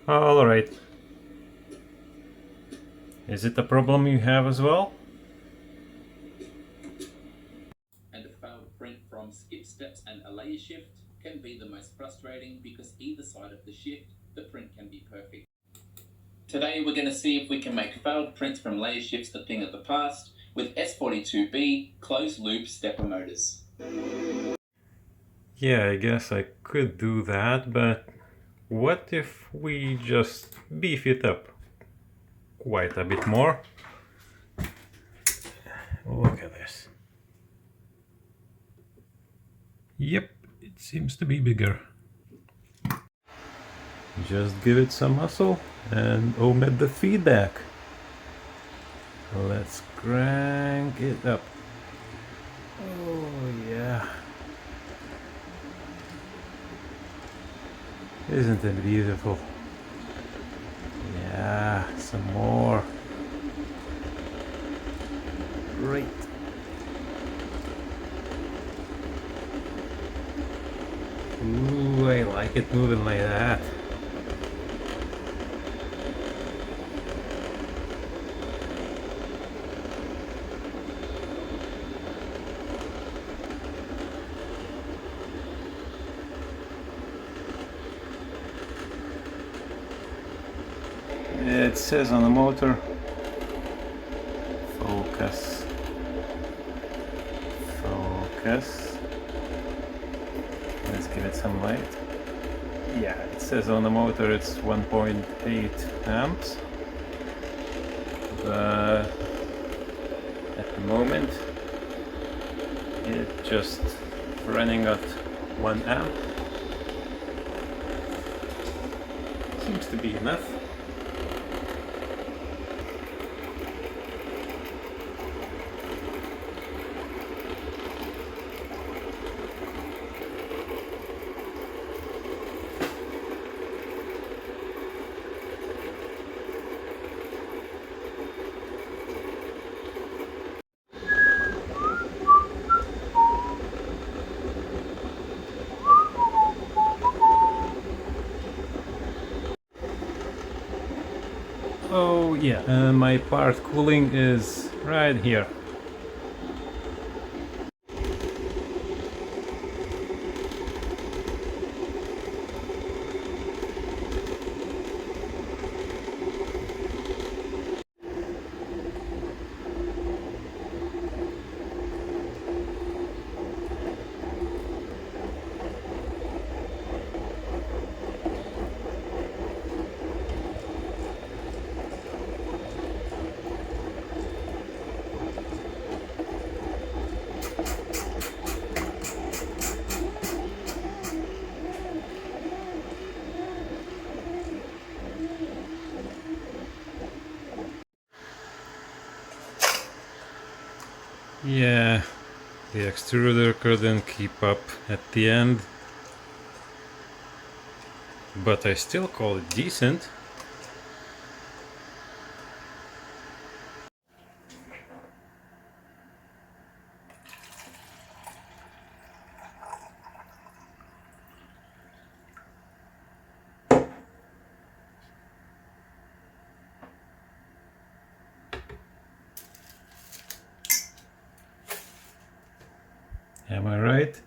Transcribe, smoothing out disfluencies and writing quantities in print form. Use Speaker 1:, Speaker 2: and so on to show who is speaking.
Speaker 1: All right. Is it a problem you have as well?
Speaker 2: And a failed print from skip steps and a layer shift can be the most frustrating because either side of the shift, the print can be perfect. Today we're going to see if we can make failed prints from layer shifts a thing of the past with S42B closed loop stepper motors.
Speaker 1: Yeah, I guess I could do that, but what if we just beef it up quite a bit more? Look at this. Yep, it seems to be bigger. Just give it some muscle and omit the feedback. Let's crank it up. Oh yeah. Isn't it beautiful? Yeah, some more. Great. Ooh, I like it moving like that. It says on the motor, focus, focus. Let's give it some light. Yeah, it says on the motor it's 1.8 amps, but at the moment it's just running at 1 amp. Seems to be enough. Oh yeah, my part cooling is right here. Yeah, the extruder couldn't keep up at the end, but I still call it decent. Am I right?